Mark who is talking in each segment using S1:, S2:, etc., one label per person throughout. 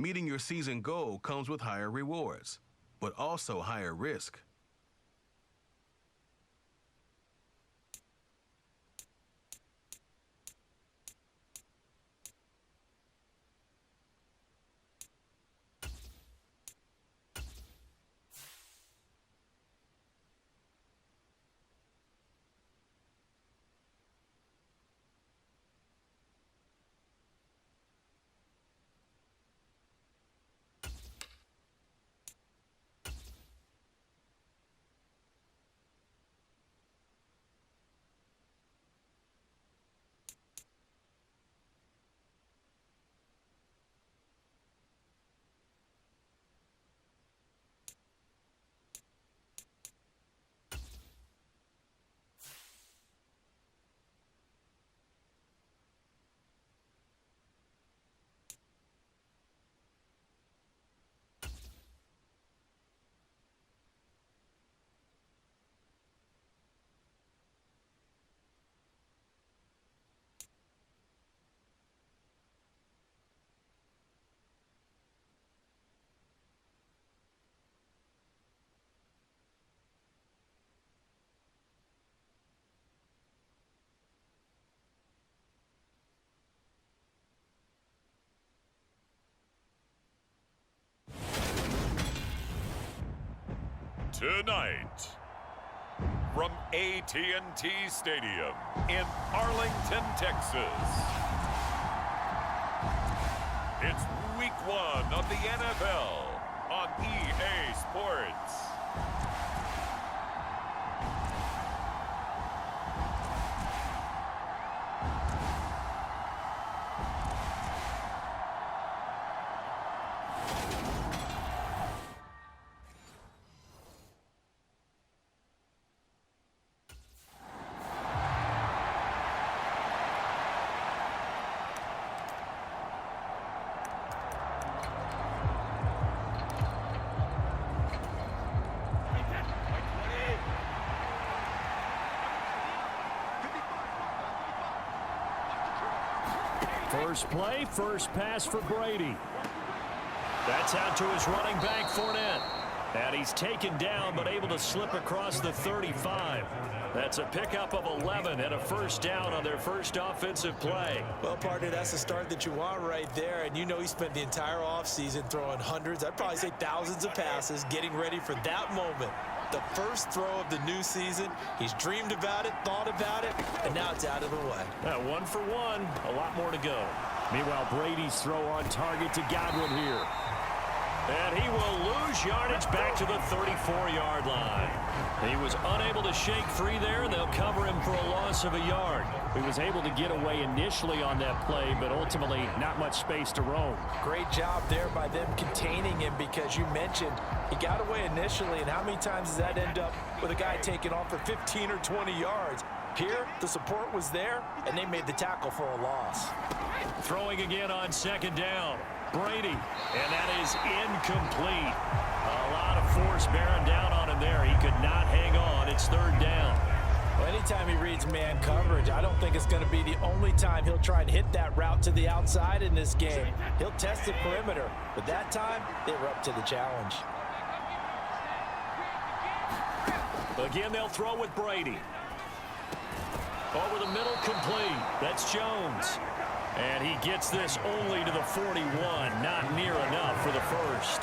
S1: Meeting your season goal comes with higher rewards, but also higher risk.
S2: Tonight, from AT&T Stadium in Arlington, Texas, it's Week 1 of the NFL on EA Sports.
S3: First play, first pass for Brady. That's out to his running back, Fournette. And he's taken down, but able to slip across the 35. That's a pickup of 11 and a first down on their first offensive play.
S4: Well, partner, that's the start that you want right there. And you know he spent the entire offseason throwing hundreds, I'd probably say thousands of passes, getting ready for that moment. The first throw of the new season. He's dreamed about it, thought about it, and now it's out of the way.
S3: 1 for 1, a lot more to go. Meanwhile, Brady's throw on target to Godwin here. And he will lose yardage back to the 34-yard line. He was unable to shake free there, and they'll cover him for a loss of a yard. He was able to get away initially on that play, but ultimately not much space to roam.
S4: Great job there by them containing him, because you mentioned he got away initially, and how many times does that end up with a guy taking off for 15 or 20 yards? Here, the support was there, and they made the tackle for a loss.
S3: Throwing again on second down. Brady, and that is incomplete. A lot of force bearing down on him there. He could not hang on. It's third down.
S4: Well, anytime he reads man coverage, I don't think it's going to be the only time he'll try and hit that route to the outside in this game. He'll test the perimeter, but that time, they were up to the challenge.
S3: Again, they'll throw with Brady. Over the middle, complete. That's Jones. And he gets this only to the 41. Not near enough for the first.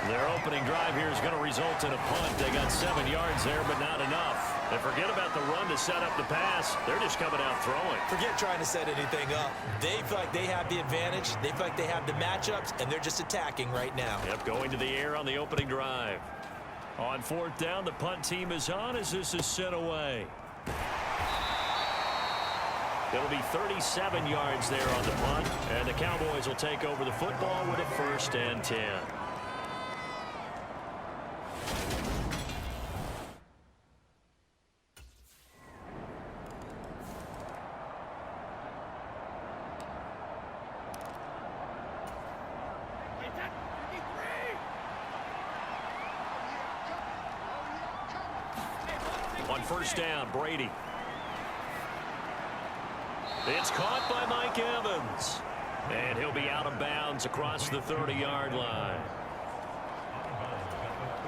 S3: Their opening drive here is going to result in a punt. They got 7 yards there, but not enough. And forget about the run to set up the pass. They're just coming out throwing.
S4: Forget trying to set anything up. They feel like they have the advantage. They feel like they have the matchups, and they're just attacking right now.
S3: Yep, going to the air on the opening drive. On fourth down, the punt team is on as this is sent away. It'll be 37 yards there on the punt, and the Cowboys will take over the football with a 1st and 10. On first down, Brady. It's caught by Mike Evans. And he'll be out of bounds across the 30-yard line.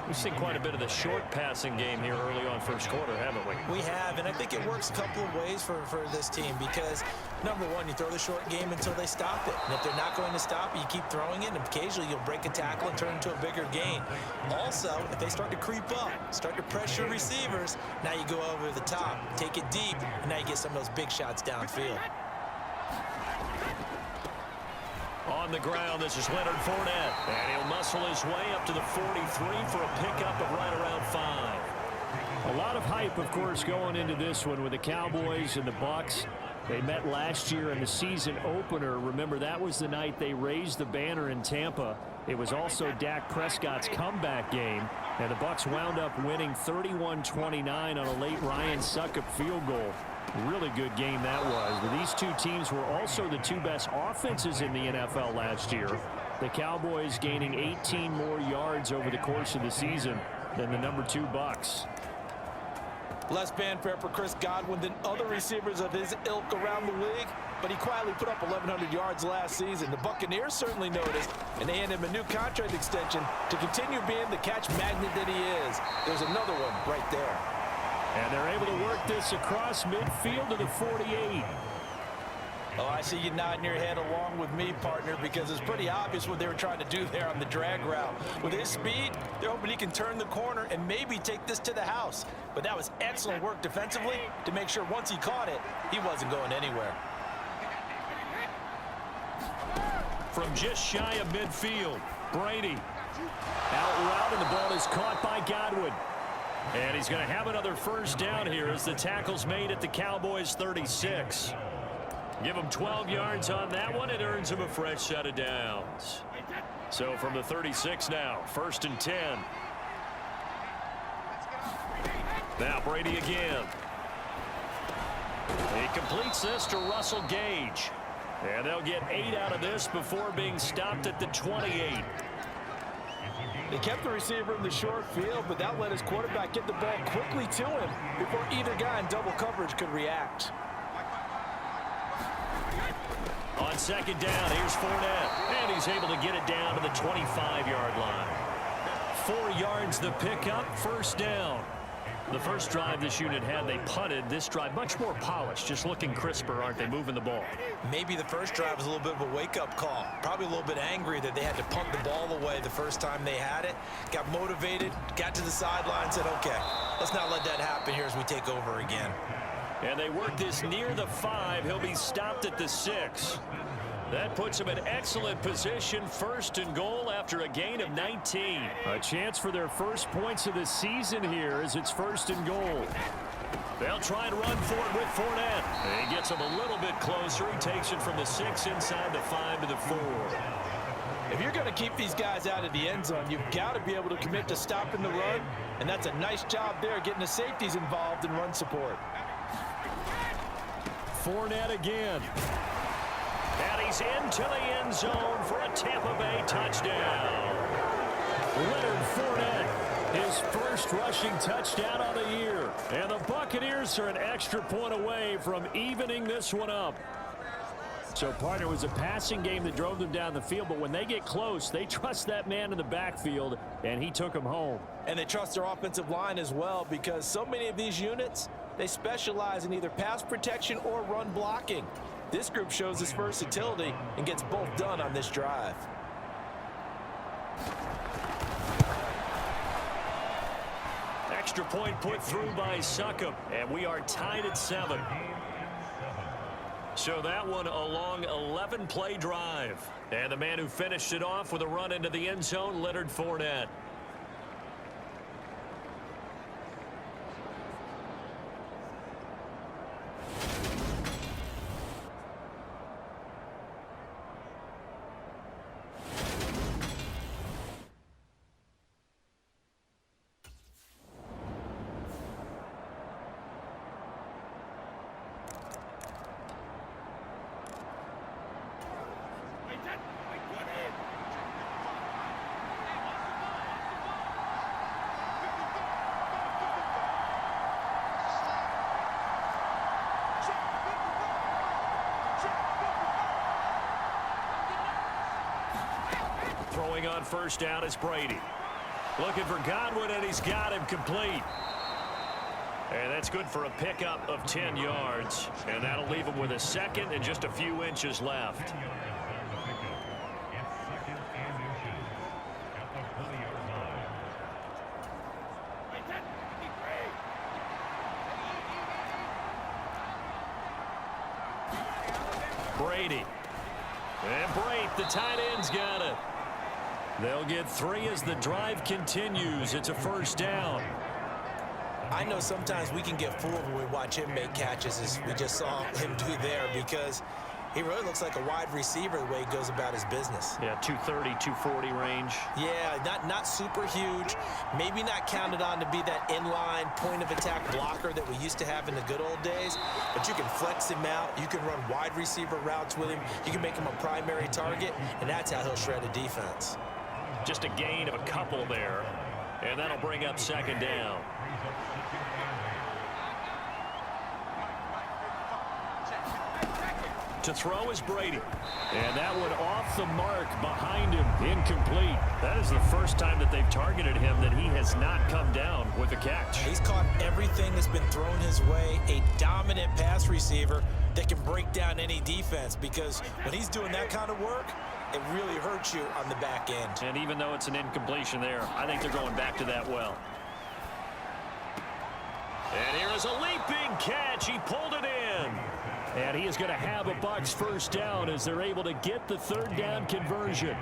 S3: We've seen quite a bit of the short passing game here early on first quarter, haven't we?
S4: We have, and I think it works a couple of ways for this team because, number one, you throw the short game until they stop it. And if they're not going to stop it, you keep throwing it, and occasionally you'll break a tackle and turn it into a bigger gain. Also, if they start to creep up, start to pressure receivers, now you go over the top, take it deep, and now you get some of those big shots downfield.
S3: On the ground, this is Leonard Fournette. And he'll muscle his way up to the 43 for a pickup of right around 5.
S5: A lot of hype, of course, going into this one with the Cowboys and the Bucs. They met last year in the season opener. Remember, that was the night they raised the banner in Tampa. It was also Dak Prescott's comeback game. And the Bucs wound up winning 31-29 on a late Ryan Succop field goal. Really good game that was. But these two teams were also the two best offenses in the NFL last year. The Cowboys gaining 18 more yards over the course of the season than the number 2 Bucs.
S4: Less fanfare for Chris Godwin than other receivers of his ilk around the league, but he quietly put up 1,100 yards last season. The Buccaneers certainly noticed, and they handed him a new contract extension to continue being the catch magnet that he is. There's another one right there.
S5: And they're able to work this across midfield to the 48.
S4: Oh, I see you nodding your head along with me, partner, because it's pretty obvious what they were trying to do there on the drag route. With his speed, they're hoping he can turn the corner and maybe take this to the house. But that was excellent work defensively to make sure once he caught it, he wasn't going anywhere.
S3: From just shy of midfield, Brady.
S5: Out route, and the ball is caught by Godwin.
S3: And he's going to have another first down here as the tackle's made at the Cowboys 36. Give him 12 yards on that one. It earns him a fresh set of downs. So from the 36 now, 1st and 10. Now Brady again. He completes this to Russell Gage. And they'll get 8 out of this before being stopped at the 28.
S4: They kept the receiver in the short field, but that let his quarterback get the ball quickly to him before either guy in double coverage could react.
S3: On 2nd down, here's Fournette. And he's able to get it down to the 25-yard line. 4 yards the pickup, 1st down. The first drive this unit had, they punted. This drive, much more polished, just looking crisper, aren't they, moving the ball?
S4: Maybe the first drive was a little bit of a wake-up call. Probably a little bit angry that they had to punt the ball away the first time they had it. Got motivated, got to the sideline, said, okay, let's not let that happen here as we take over again.
S3: And they work this near the 5. He'll be stopped at the 6. That puts him in excellent position, 1st and goal after a gain of 19.
S5: A chance for their first points of the season here as it's 1st and goal.
S3: They'll try and run for it with Fournette. He gets him a little bit closer. He takes it from the 6 inside the 5 to the 4.
S4: If you're going to keep these guys out of the end zone, you've got to be able to commit to stopping the run, and that's a nice job there, getting the safeties involved in run support.
S5: Fournette again.
S3: And he's into the end zone for a Tampa Bay touchdown.
S5: Leonard Fournette, his first rushing touchdown of the year. And the Buccaneers are an extra point away from evening this one up. So, partner, it was a passing game that drove them down the field, but when they get close, they trust that man in the backfield, and he took them home.
S4: And they trust their offensive line as well, because so many of these units, they specialize in either pass protection or run blocking. This group shows its versatility and gets both done on this drive.
S3: Extra point put through by Succop, and we are tied at 7. So that one a long 11-play drive. And the man who finished it off with a run into the end zone, Leonard Fournette. Throwing on first down is Brady. Looking for Godwin, and he's got him complete. And that's good for a pickup of 10 yards. And that'll leave him with a second and just a few inches left. Brady. And Brate, the tight end's got it. They'll get 3 as the drive continues. It's a first down.
S4: I know sometimes we can get fooled when we watch him make catches, as we just saw him do there, because he really looks like a wide receiver the way he goes about his business.
S3: Yeah, 230, 240 range.
S4: Yeah, not super huge. Maybe not counted on to be that inline point-of-attack blocker that we used to have in the good old days, but you can flex him out. You can run wide receiver routes with him. You can make him a primary target, and that's how he'll shred a defense.
S3: Just a gain of a couple there, and that'll bring up second down. To throw is Brady.
S5: And that one off the mark behind him, incomplete. That is the first time that they've targeted him that he has not come down with a catch.
S4: He's caught everything that's been thrown his way, a dominant pass receiver that can break down any defense, because when he's doing that kind of work, it really hurts you on the back end.
S3: And even though it's an incompletion there, I think they're going back to that well. And here is a leaping catch. He pulled it in.
S5: And he is going to have a Bucs first down as they're able to get the third down conversion.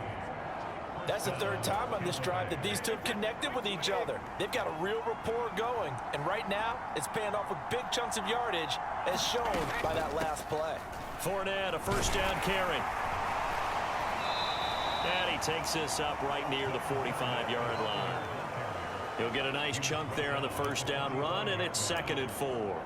S4: That's the third time on this drive that these two have connected with each other. They've got a real rapport going, and right now it's paying off with big chunks of yardage, as shown by that last play.
S3: Fournette, a first down carry. And he takes this up right near the 45-yard line. He'll get a nice chunk there on the first down run, and it's 2nd and 4.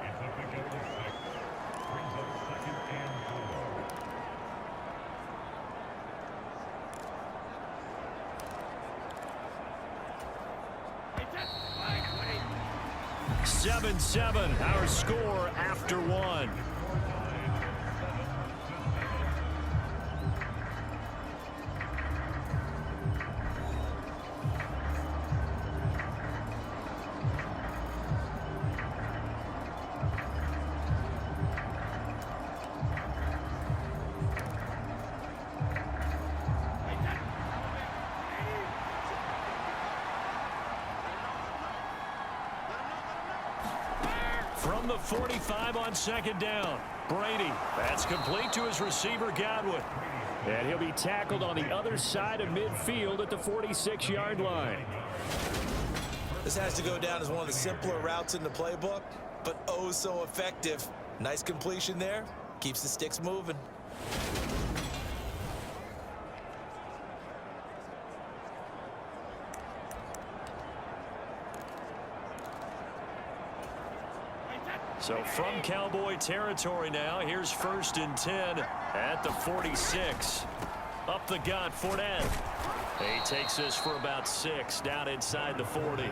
S3: Seven, our score after 1. From the 45 on second down, Brady. That's complete to his receiver, Godwin.
S5: And he'll be tackled on the other side of midfield at the 46-yard line.
S4: This has to go down as one of the simpler routes in the playbook, but oh so effective. Nice completion there. Keeps the sticks moving.
S3: So from Cowboy territory now, here's 1st and 10 at the 46. Up the gut, Fournette. He takes this for about 6 down inside the 40.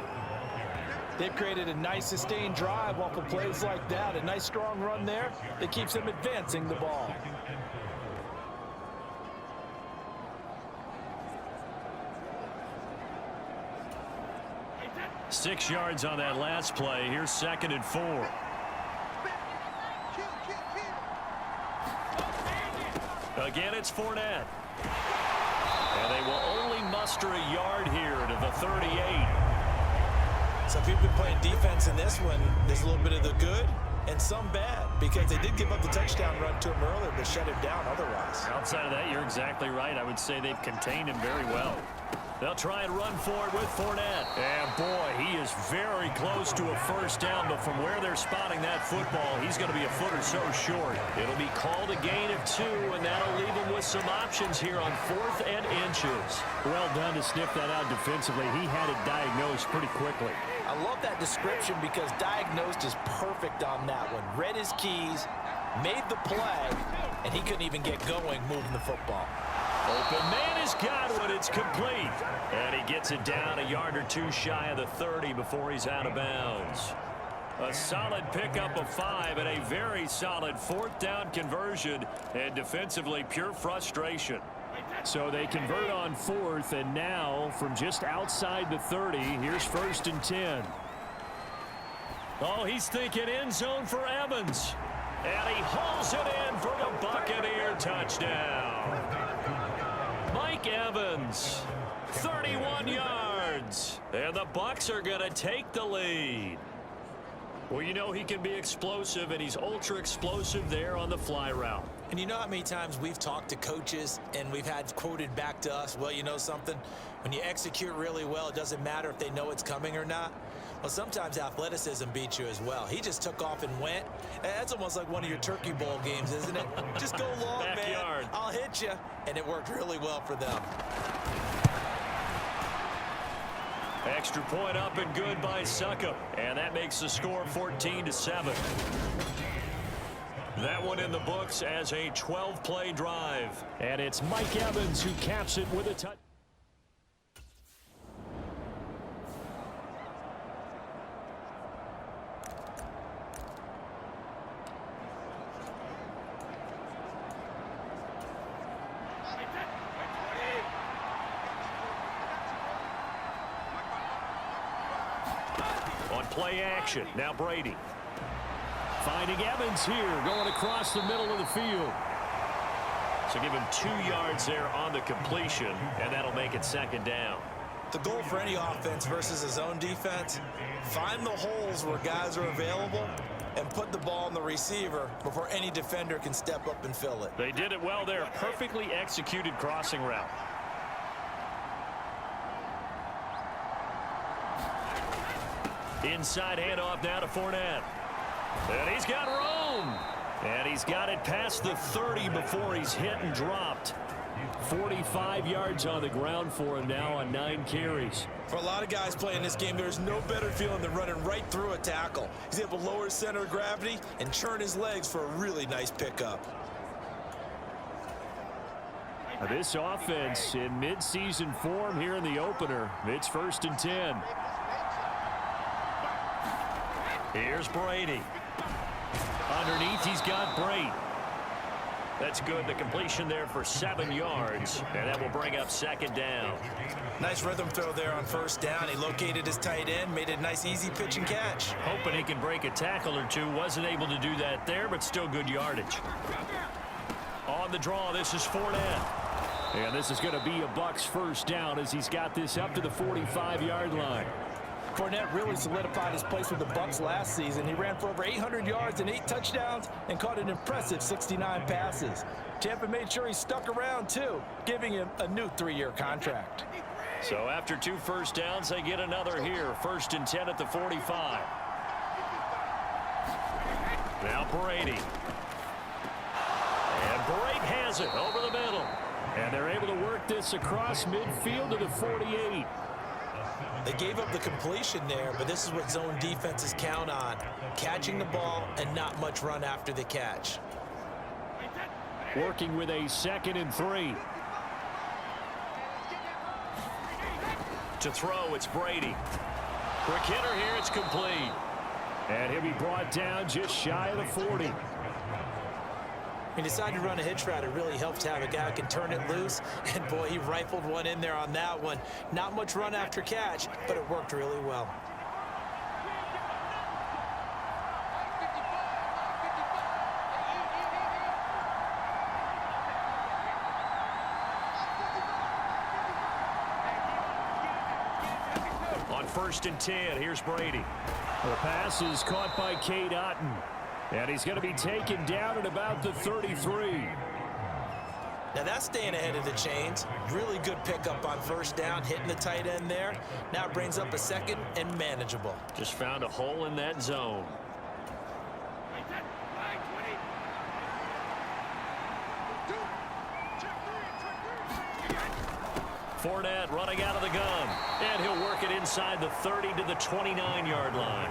S6: They've created a nice sustained drive off of plays like that. A nice strong run there that keeps them advancing the ball.
S3: Six yards on that last play. Here's 2nd and 4. Again, it's Fournette. And they will only muster a yard here to the 38.
S4: So if you've been playing defense in this one, there's a little bit of the good and some bad, because they did give up the touchdown run to him earlier, but shut him down otherwise.
S3: Outside of that, you're exactly right. I would say they've contained him very well. They'll try and run forward with Fournette. And, boy, he is very close to a first down, but from where they're spotting that football, he's going to be a foot or so short. It'll be called a gain of 2, and that'll leave him with some options here on 4th and inches.
S5: Well done to sniff that out defensively. He had it diagnosed pretty quickly.
S4: I love that description, because diagnosed is perfect on that one. Read his keys, made the play, and he couldn't even get going moving the football.
S3: Open man is Godwin. It's complete. And he gets it down a yard or 2 shy of the 30 before he's out of bounds. A solid pickup of 5 and a very solid 4th down conversion. And defensively, pure frustration.
S5: So they convert on 4th, and now from just outside the 30, here's 1st and 10.
S3: Oh, he's thinking end zone for Evans. And he hauls it in for the Buccaneer touchdown. Mike Evans, 31 yards. And the Bucs are going to take the lead. Well, you know he can be explosive, and he's ultra explosive there on the fly route.
S4: And you know how many times we've talked to coaches and we've had quoted back to us, well, you know something? When you execute really well, it doesn't matter if they know it's coming or not. Well, sometimes athleticism beats you as well. He just took off and went. That's almost like one of your Turkey Bowl games, isn't it? Just go long,
S3: Backyard.
S4: man. I'll hit you. And it worked really well for them.
S3: Extra point up and good by Succop. And that makes the score 14-7. That one in the books as a 12-play drive.
S5: And it's Mike Evans who caps it with a touch.
S3: On play action, now Brady.
S5: Finding Evans here, going across the middle of the field.
S3: So give him 2 yards there on the completion, and that'll make it 2nd down.
S4: The goal for any offense versus a zone defense, find the holes where guys are available and put the ball on the receiver before any defender can step up and fill it.
S3: They did it well there. Perfectly executed crossing route. Inside handoff now to Fournette. And he's got room. And he's got it past the 30 before he's hit and dropped.
S5: 45 yards on the ground for him now on 9 carries.
S4: For a lot of guys playing this game, there's no better feeling than running right through a tackle. He's able to lower his center of gravity and churn his legs for a really nice pickup.
S5: This offense in midseason form here in the opener. It's 1st and 10.
S3: Here's Brady. Underneath, he's got Brady. That's good. The completion there for 7 yards, and that will bring up 2nd down.
S4: Nice rhythm throw there on 1st down. He located his tight end, made a nice easy pitch and catch.
S3: Hoping he can break a tackle or two. Wasn't able to do that there, but still good yardage. On the draw, this is Fournette.
S5: And this is going to be a Bucs 1st down as he's got this up to the 45-yard line.
S6: Fournette really solidified his place with the Bucs last season. He ran for over 800 yards and 8 touchdowns and caught an impressive 69 passes. Tampa made sure he stuck around, too, giving him a new 3-year contract.
S3: So after 2 first downs, they get another here. 1st and 10 at the 45. Now Brady. And Brady has it over the middle.
S5: And they're able to work this across midfield to the 48.
S4: They gave up the completion there, but this is what zone defenses count on. Catching the ball and not much run after the catch.
S5: Working with a 2nd and 3.
S3: To throw, it's Brady. Quick hitter here, it's complete.
S5: And he'll be brought down just shy of the 40.
S4: He decided to run a hitch route. It really helps to have a guy who can turn it loose. And, boy, he rifled one in there on that one. Not much run after catch, but it worked really well.
S3: On 1st and 10, here's Brady.
S5: The pass is caught by Cade Otton. And he's going to be taken down at about the 33.
S4: Now that's staying ahead of the chains. Really good pickup on 1st down, hitting the tight end there. Now it brings up a 2nd and manageable.
S3: Just found a hole in that zone. Fournette running out of the gun. And he'll work it inside the 30 to the 29-yard line.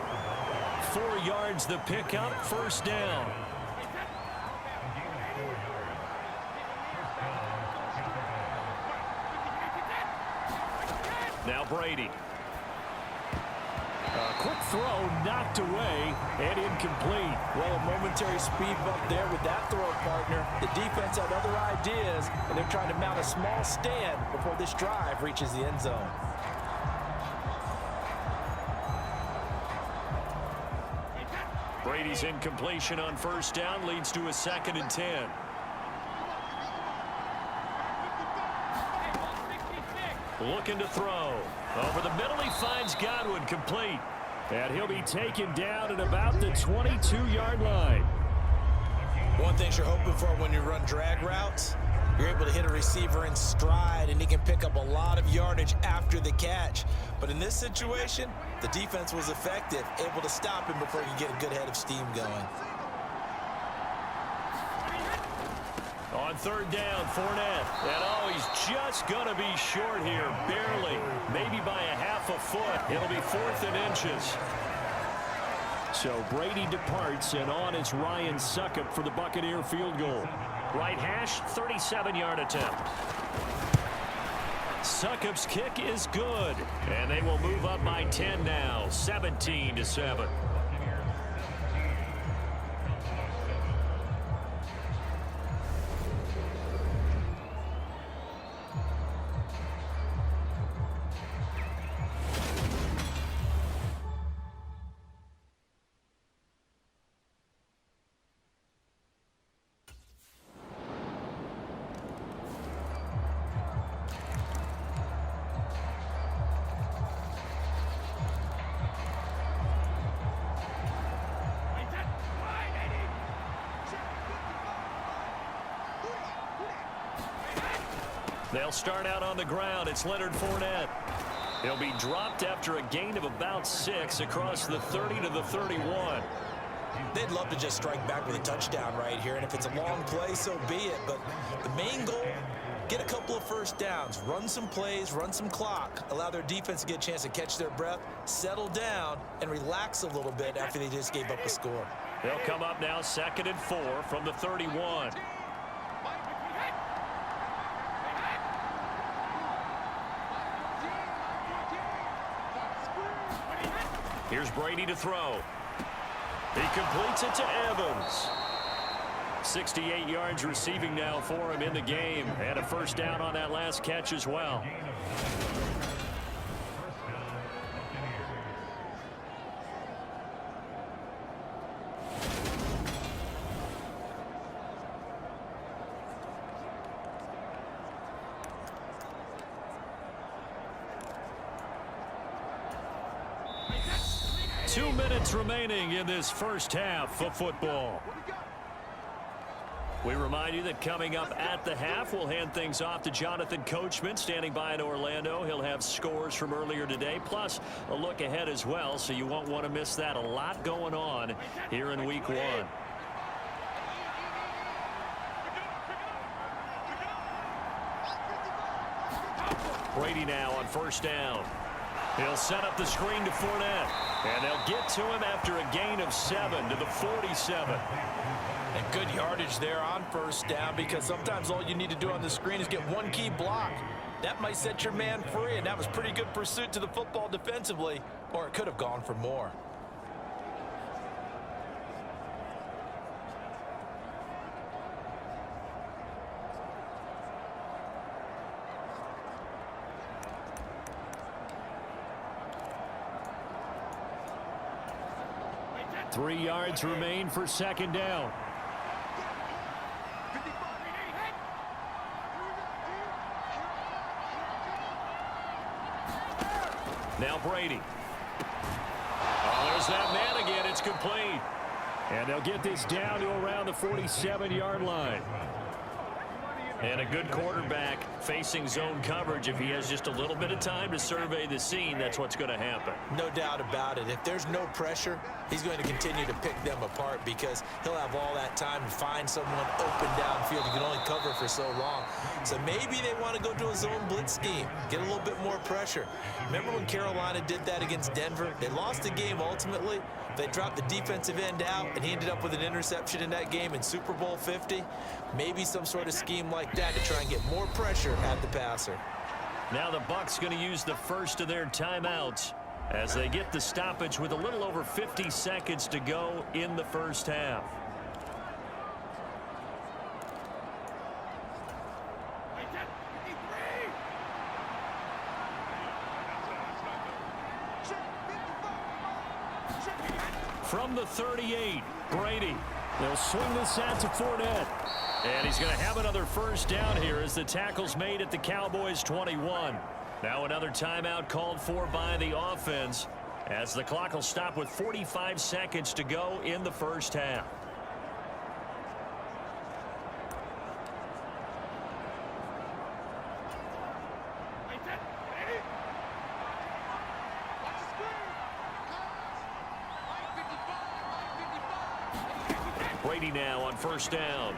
S3: 4 yards the pickup, 1st down. Now Brady.
S5: A quick throw knocked away and incomplete.
S6: Well, a momentary speed bump there with that throw partner. The defense had other ideas, and they're trying to mount a small stand before this drive reaches the end zone.
S3: Brady's incompletion on first down leads to a 2nd and 10. Looking to throw. Over the middle, he finds Godwin, complete.
S5: And he'll be taken down at about the 22-yard line.
S4: One thing you're hoping for when you run drag routes, you're able to hit a receiver in stride, and he can pick up a lot of yardage after the catch. But in this situation, the defense was effective, able to stop him before he could get a good head of steam going.
S3: On 3rd down, Fournette. And oh, he's just going to be short here, barely. Maybe by a half a foot. It'll be 4th and inches.
S5: So Brady departs, and on is Ryan Succop for the Buccaneer field goal.
S3: Right hash, 37-yard attempt. Succop's kick is good. And they will move up by 10 now, 17-7. They'll start out on the ground. It's Leonard Fournette. He'll be dropped after a gain of about 6 across the 30 to the 31.
S4: They'd love to just strike back with a touchdown right here, and if it's a long play, so be it. But the main goal, get a couple of first downs, run some plays, run some clock, allow their defense to get a chance to catch their breath, settle down, and relax a little bit after they just gave up a score.
S3: They'll come up now 2nd and 4 from the 31. Here's Brady to throw. He completes it to Evans. 68 yards receiving now for him in the game, and a first down on that last catch as well. Two minutes remaining in this first half of football. We remind you that coming up at the half, we'll hand things off to Jonathan Coachman, standing by in Orlando. He'll have scores from earlier today, plus a look ahead as well, so you won't want to miss that. A lot going on here in Week 1. Brady now on first down. He'll set up the screen to Fournette, and they'll get to him after a gain of 7 to the 47.
S6: And good yardage there on first down, because sometimes all you need to do on the screen is get one key block. That might set your man free, and that was pretty good pursuit to the football defensively, or it could have gone for more.
S5: Three yards remain for second down.
S3: Now Brady. Oh, there's that man again. It's complete.
S5: And they'll get this down to around the 47-yard line.
S3: And a good quarterback facing zone coverage. If he has just a little bit of time to survey the scene, that's what's going to happen.
S4: No doubt about it. If there's no pressure, he's going to continue to pick them apart, because he'll have all that time to find someone open downfield. He can only cover for so long. So maybe they want to go to a zone blitz scheme, get a little bit more pressure. Remember when Carolina did that against Denver? They lost the game ultimately. They dropped the defensive end out, and he ended up with an interception in that game in Super Bowl 50. Maybe some sort of scheme like that to try and get more pressure at the passer.
S3: Now the Bucs going to use the first of their timeouts. as they get the stoppage with a little over 50 seconds to go in the first half. From the 38, Brady.
S5: They'll swing this out to Fournette.
S3: And he's going to have another first down here as the tackle's made at the Cowboys 21. Now another timeout called for by the offense as the clock will stop with 45 seconds to go in the first half. Brady now on first down.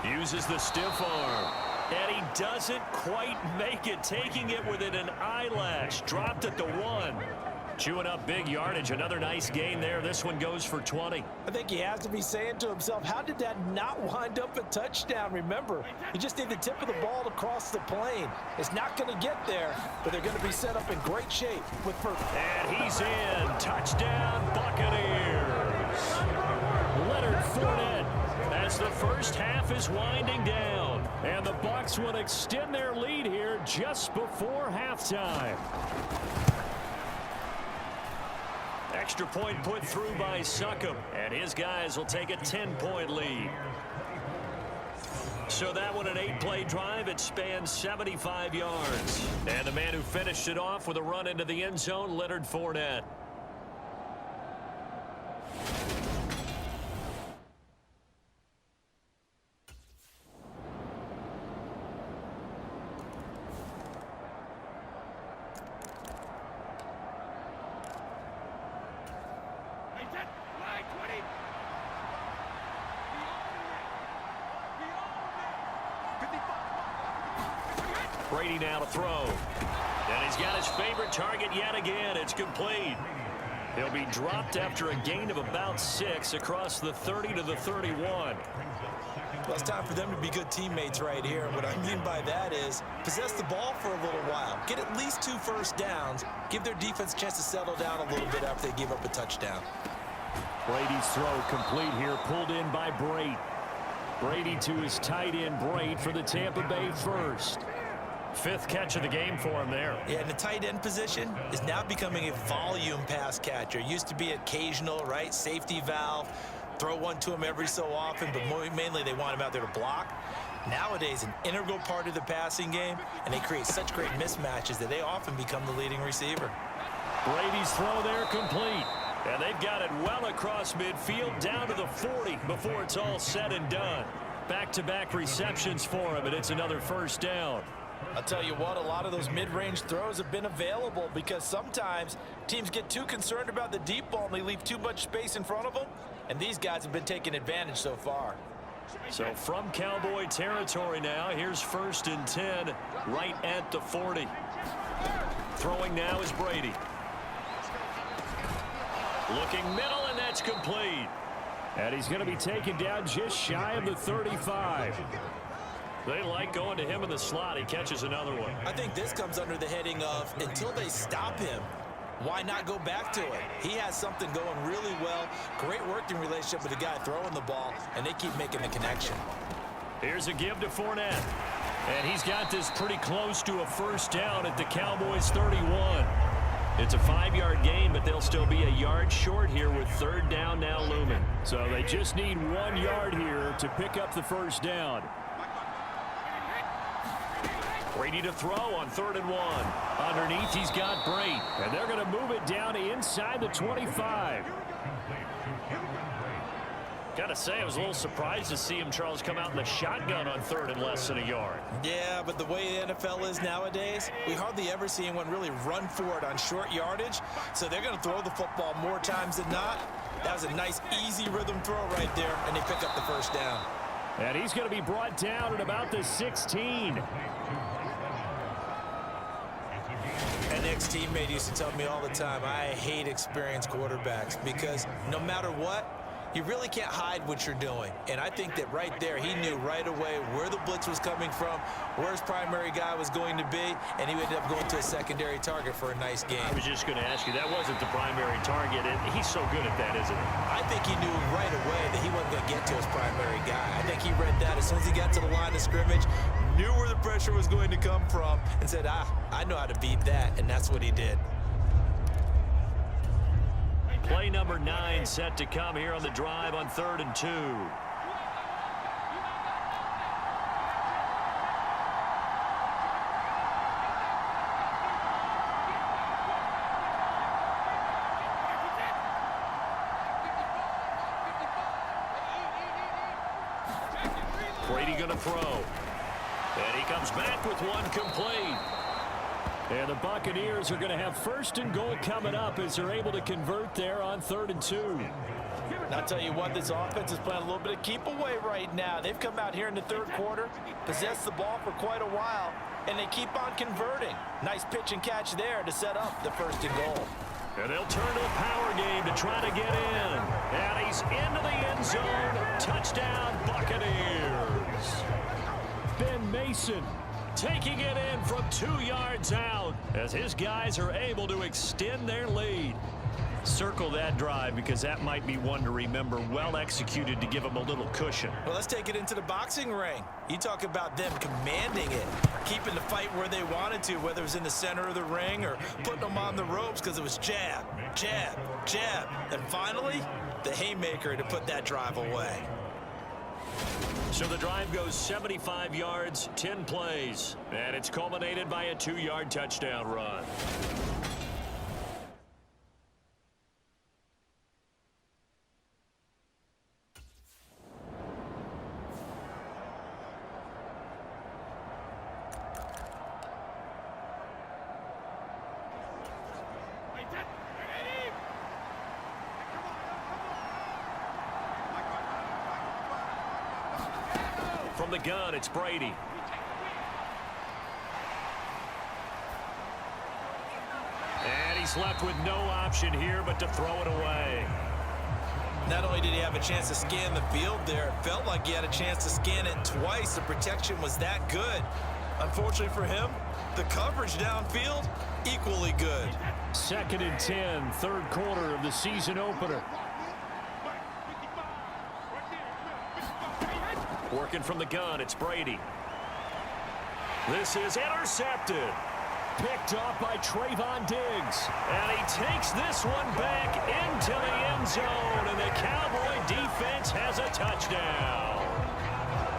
S3: Uses the stiff arm. And he doesn't quite make it, taking it within an eyelash. Dropped at the 1. Chewing up big yardage. Another nice gain there. This one goes for 20.
S6: I think he has to be saying to himself, how did that not wind up a touchdown? Remember, you just need the tip of the ball to cross the plane. It's not going to get there, but they're going to be set up in great shape with first.
S3: And he's in. Touchdown, Buccaneers. Leonard Fournette as the first half is winding down.
S5: And the Bucs will extend their lead here just before halftime.
S3: Extra point put through by Succop, and his guys will take a 10-point lead. So that one an 8-play drive. It spans 75 yards. And the man who finished it off with a run into the end zone, Leonard Fournette. Brady now to throw. And he's got his favorite target yet again. It's complete. He'll be dropped after a gain of about 6 across the 30 to the 31.
S4: Well, it's time for them to be good teammates right here. What I mean by that is possess the ball for a little while. Get at least 2 first downs. Give their defense a chance to settle down a little bit after they give up a touchdown.
S5: Brady's throw complete here, pulled in by Brate. Brady to his tight end, Brate, for the Tampa Bay first.
S3: 5th catch of the game for him there.
S4: Yeah, and the tight end position is now becoming a volume pass catcher. Used to be occasional, right? Safety valve. Throw one to him every so often, but mainly they want him out there to block. Nowadays, an integral part of the passing game, and they create such great mismatches that they often become the leading receiver.
S3: Brady's throw there complete. And they've got it well across midfield down to the 40 before it's all said and done. Back-to-back receptions for him, and it's another first down.
S6: I'll tell you what, a lot of those mid-range throws have been available because sometimes teams get too concerned about the deep ball and they leave too much space in front of them, and these guys have been taking advantage so far.
S3: So from Cowboy territory now, here's 1st and 10 right at the 40. Throwing now is Brady. Looking middle, and that's complete.
S5: And he's going to be taken down just shy of the 35.
S3: They like going to him in the slot. He catches another one.
S4: I think this comes under the heading of until they stop him, why not go back to it? He has something going really well. Great working relationship with the guy throwing the ball, and they keep making the connection.
S3: Here's a give to Fournette. And he's got this pretty close to a first down at the Cowboys 31. It's a 5-yard gain, but they'll still be a yard short here with 3rd down now looming.
S5: So they just need 1 yard here to pick up the first down.
S3: Brady to throw on 3rd and 1.
S5: Underneath, he's got Brate, and they're going to move it down inside the 25.
S3: Got to say, I was a little surprised to see him, Charles, come out in the shotgun on 3rd and less than a yard.
S4: Yeah, but the way the NFL is nowadays, we hardly ever see anyone really run for it on short yardage. So they're going to throw the football more times than not. That was a nice, easy rhythm throw right there, and they pick up the first down.
S5: And he's going to be brought down at about the 16.
S4: An ex-teammate used to tell me all the time, I hate experienced quarterbacks because no matter what, You really can't hide what you're doing. And I think that right there, he knew right away where the blitz was coming from, where his primary guy was going to be, and he ended up going to a secondary target for a nice game.
S3: I was just going to ask you, that wasn't the primary target. He's so good at that, isn't he?
S4: I think he knew right away that he wasn't going to get to his primary guy. I think he read that as soon as he got to the line of scrimmage, knew where the pressure was going to come from, and said, I know how to beat that, and that's what he did.
S3: Play number 9 set to come here on the drive on 3rd and 2. Brady going to throw. And he comes back with one complete.
S5: And the Buccaneers are going to have 1st and goal coming up as they're able to convert there on 3rd and 2.
S6: And I'll tell you what, this offense is playing a little bit of keep away right now. They've come out here in the 3rd quarter, possessed the ball for quite a while, and they keep on converting. Nice pitch and catch there to set up the 1st and goal.
S3: And they'll turn to a power game to try to get in. And he's into the end zone. Touchdown, Buccaneers.
S5: Ben Mason
S3: taking it in from 2 yards out as his guys are able to extend their lead. Circle that drive because that might be one to remember. Well executed to give them a little cushion.
S4: Well, let's take it into the boxing ring. You talk about them commanding it, keeping the fight where they wanted to, whether it was in the center of the ring or putting them on the ropes because it was jab, jab, jab. And finally, the haymaker to put that drive away.
S3: So the drive goes 75 yards, 10 plays, and it's culminated by a 2-yard touchdown run. From the gun, it's Brady. And he's left with no option here but to throw it away.
S4: Not only did he have a chance to scan the field there, it felt like he had a chance to scan it twice. The protection was that good. Unfortunately for him, the coverage downfield, equally good.
S5: 2nd and 10, 3rd quarter of the season opener.
S3: Working from the gun, it's Brady. This is intercepted.
S5: Picked off by Trayvon Diggs.
S3: And he takes this one back into the end zone, and the Cowboy defense has a touchdown.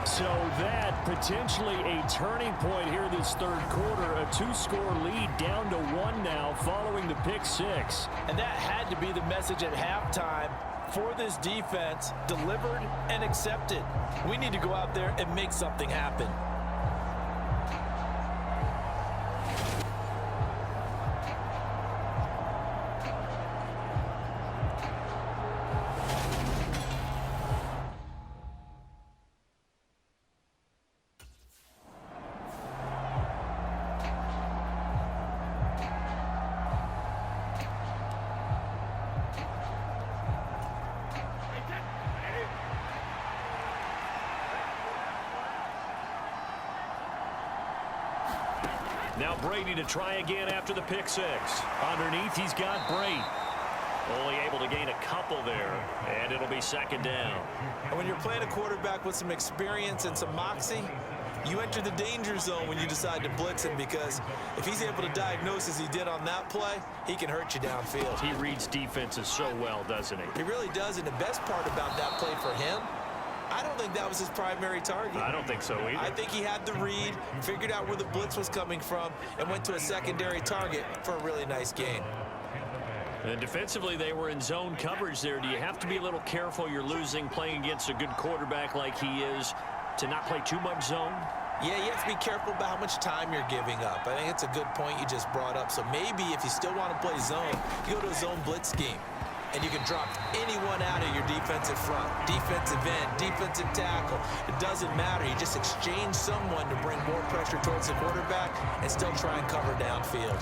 S5: So that potentially a turning point here this 3rd quarter. A 2-score lead down to 1 now following the pick 6.
S6: And that had to be the message at halftime for this defense, delivered and accepted. We need to go out there and make something happen.
S3: Now Brady to try again after the pick 6. Underneath, he's got Brady. Only able to gain a couple there, and it'll be 2nd down.
S4: And when you're playing a quarterback with some experience and some moxie, you enter the danger zone when you decide to blitz him, because if he's able to diagnose as he did on that play, he can hurt you downfield.
S3: He reads defenses so well, doesn't he?
S4: He really does, and the best part about that play for him, I don't think that was his primary target.
S3: I don't think so either.
S4: I think he had the read, figured out where the blitz was coming from, and went to a secondary target for a really nice game.
S3: And defensively, they were in zone coverage there. Do you have to be a little careful you're losing playing against a good quarterback like he is to not play too much zone?
S4: Yeah, you have to be careful about how much time you're giving up. I think it's a good point you just brought up. So maybe if you still want to play zone, you go to a zone blitz scheme. And you can drop anyone out of your defensive front, defensive end, defensive tackle. It doesn't matter. You just exchange someone to bring more pressure towards the quarterback and still try and cover downfield.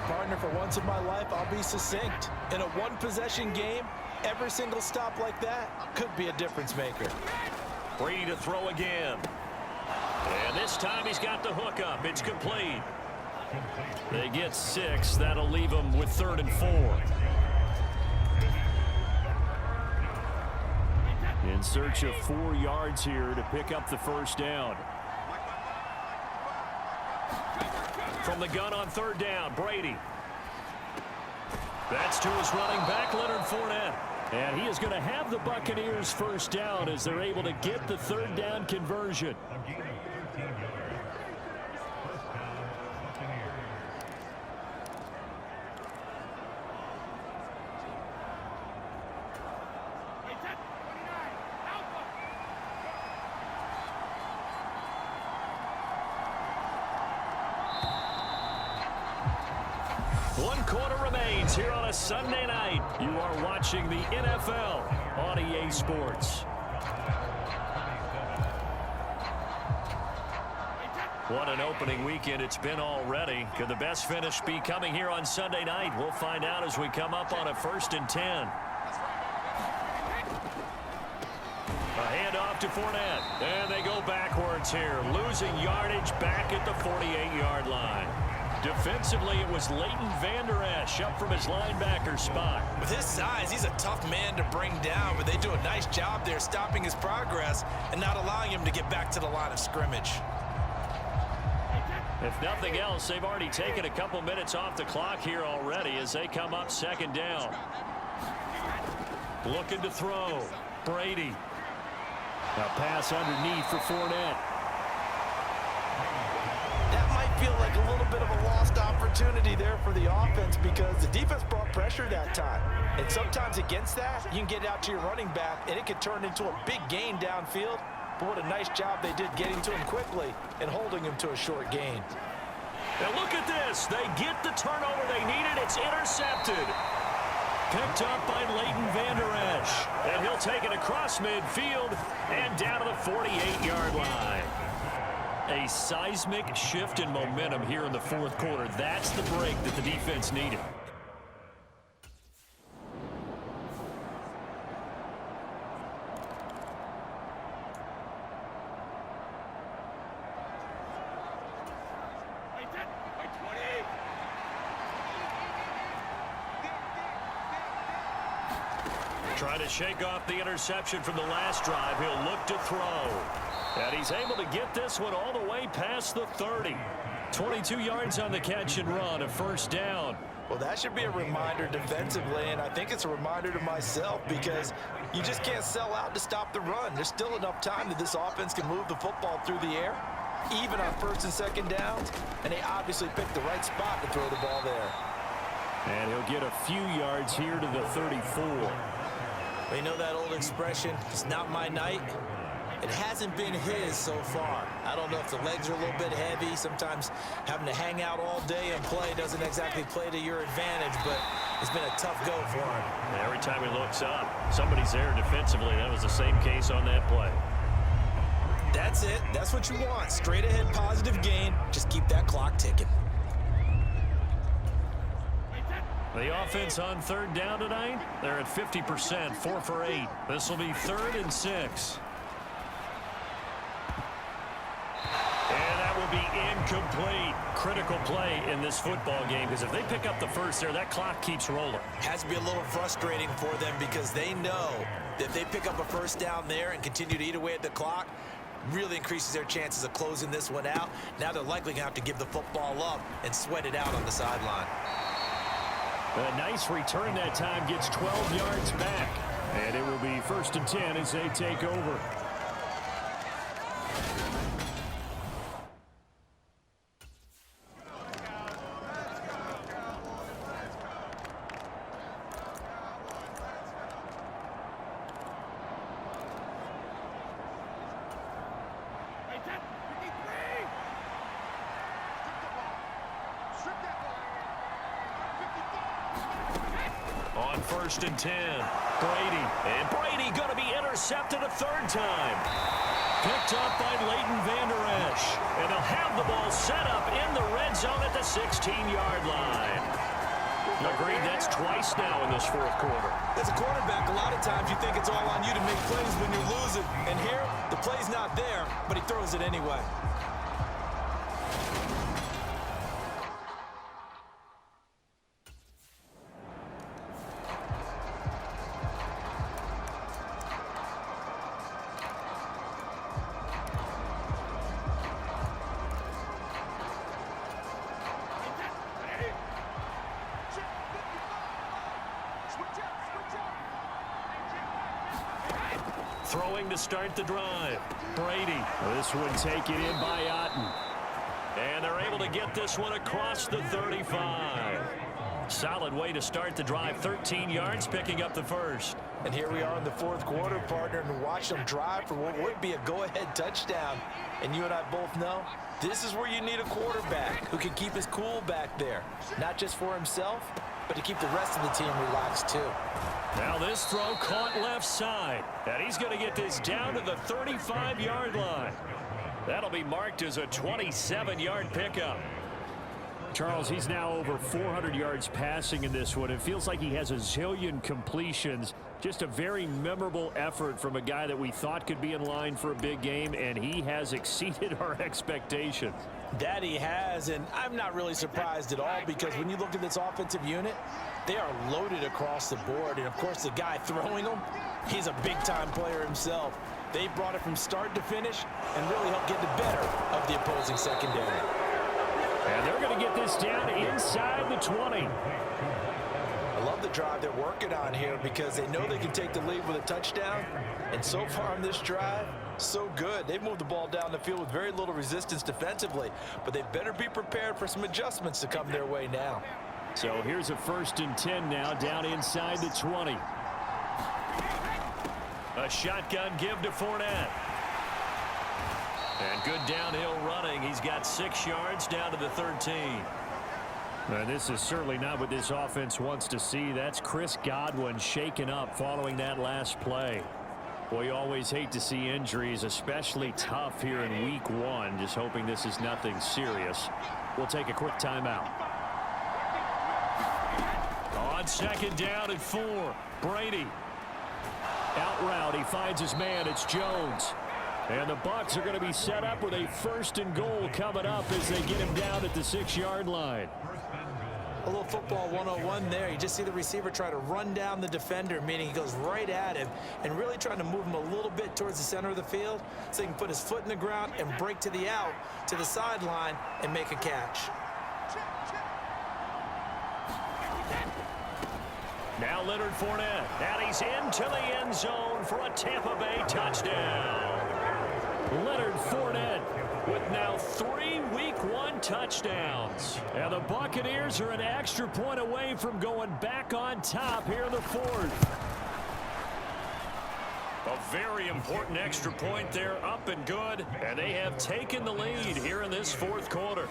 S6: Partner, for once in my life, I'll be succinct. In a one-possession game, every single stop like that could be a difference maker.
S3: Brady to throw again. And this time he's got the hook up. It's complete. They get 6. That'll leave them with 3rd and 4. In search of 4 yards here to pick up the first down. From the gun on 3rd down, Brady. That's to his running back, Leonard Fournette. And he is going to have the Buccaneers first down as they're able to get the 3rd down conversion. One quarter remains here on a Sunday night. You are watching the NFL on EA Sports. What an opening weekend it's been already. Could the best finish be coming here on Sunday night? We'll find out as we come up on a 1st and 10. A handoff to Fournette. And they go backwards here. Losing yardage back at the 48-yard line. Defensively, it was Leighton Vander Esch up from his linebacker spot.
S4: With his size, he's a tough man to bring down, but they do a nice job there stopping his progress and not allowing him to get back to the line of scrimmage.
S3: If nothing else, they've already taken a couple minutes off the clock here already as they come up 2nd down. Looking to throw. Brady. A pass underneath for Fournette.
S6: That might feel like a little bit of a lost opportunity there for the offense because the defense brought pressure that time. And sometimes against that, you can get out to your running back, and it could turn into a big gain downfield. But what a nice job they did getting to him quickly and holding him to a short gain.
S3: Now look at this. They get the turnover they needed. It's intercepted. Picked up by Leighton Vander Esch. And he'll take it across midfield and down to the 48-yard line. A seismic shift in momentum here in the 4th quarter. That's the break that the defense needed. Trying to shake off the interception from the last drive. He'll look to throw. And he's able to get this one all the way past the 30. 22 yards on the catch and run, a 1st down.
S6: Well, that should be a reminder defensively, and I think it's a reminder to myself because you just can't sell out to stop the run. There's still enough time that this offense can move the football through the air, even on 1st and 2nd downs, and they obviously picked the right spot to throw the ball there.
S3: And he'll get a few yards here to the 34.
S4: You know that old expression, it's not my night? It hasn't been his so far. I don't know if the legs are a little bit heavy. Sometimes having to hang out all day and play doesn't exactly play to your advantage, but it's been a tough go for him.
S3: Every time he looks up, somebody's there defensively. That was the same case on that play.
S4: That's it. That's what you want. Straight ahead positive gain. Just keep that clock ticking.
S3: The offense on 3rd down tonight, they're at 50%, 4 for 8. This will be 3rd and 6. And that will be incomplete. Critical play in this football game because if they pick up the first there, that clock keeps rolling.
S4: Has to be a little frustrating for them because they know that if they pick up a 1st down there and continue to eat away at the clock, really increases their chances of closing this one out. Now they're likely going to have to give the football up and sweat it out on the sideline.
S3: A nice return that time, gets 12 yards back. And it will be 1st and 10 as they take over. On 1st and 10, Brady. And Brady going to be intercepted a 3rd time. Picked up by Leighton Vander Esch. And they'll have the ball set up in the red zone at the 16-yard line. Agreed, that's twice now in this fourth quarter.
S4: As a quarterback, a lot of times you think it's all on you to make plays when you're losing. And here, the play's not there, but he throws it anyway.
S3: Throwing to start the drive. Brady.
S5: This one taken in by Otten.
S3: And they're able to get this one across the 35. Solid way to start the drive. 13 yards, picking up the first.
S4: And here we are in the fourth quarter, partner, and watch them drive for what would be a go-ahead touchdown. And you and I both know this is where you need a quarterback who can keep his cool back there. Not just for himself, but to keep the rest of the team relaxed too.
S3: Now this throw caught left side. And he's going to get this down to the 35-yard line. That'll be marked as a 27-yard pickup.
S5: Charles, he's now over 400 yards passing in this one. It feels like he has a zillion completions. Just a very memorable effort from a guy that we thought could be in line for a big game, and he has exceeded our expectations.
S4: That he has, and I'm not really surprised at all, because when you look at this offensive unit, they are loaded across the board. And, of course, the guy throwing them, he's a big-time player himself. They brought it from start to finish and really helped get the better of the opposing secondary.
S5: And they're going to get this down inside the 20.
S4: I love the drive they're working on here because they know they can take the lead with a touchdown. And so far on this drive, so good. They've moved the ball down the field with very little resistance defensively, but they better be prepared for some adjustments to come their way now.
S5: So here's a 1st and 10 now, down inside the 20.
S3: A shotgun give to Fournette. And good downhill running. He's got 6 yards down to the 13.
S5: This is certainly not what this offense wants to see. That's Chris Godwin shaken up following that last play. Boy, you always hate to see injuries, especially tough here in week 1. Just hoping this is nothing serious. We'll take a quick timeout.
S3: On 2nd down and 4. Brady.
S5: Out route, he finds his man. It's Jones. And the Bucs are going to be set up with a 1st and goal coming up as they get him down at the 6-yard line.
S4: A little football 101 there. You just see the receiver try to run down the defender, meaning he goes right at him and really trying to move him a little bit towards the center of the field so he can put his foot in the ground and break to the out, to the sideline, and make a catch.
S3: Now Leonard Fournette, and he's into the end zone for a Tampa Bay touchdown.
S5: Leonard Fournette
S3: with now 3 Week 1 touchdowns.
S5: And the Buccaneers are an extra point away from going back on top here in the 4th.
S3: A very important extra point there, up and good, and they have taken the lead here in this 4th quarter.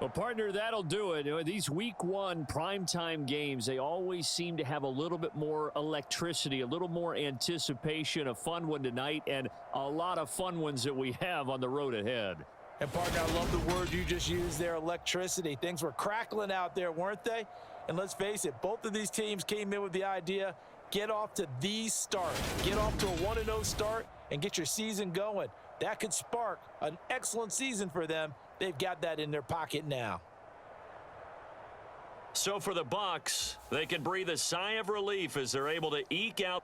S5: Well, partner, that'll do it. These week 1 primetime games, they always seem to have a little bit more electricity, a little more anticipation. A fun one tonight, and a lot of fun ones that we have on the road ahead.
S4: And, partner, I love the word you just used there, electricity. Things were crackling out there, weren't they? And let's face it, both of these teams came in with the idea, get off to the start. Get off to a 1-0 start and get your season going. That could spark an excellent season for them. They've got that in their pocket now.
S3: So for the Bucs, they can breathe a sigh of relief as they're able to eke out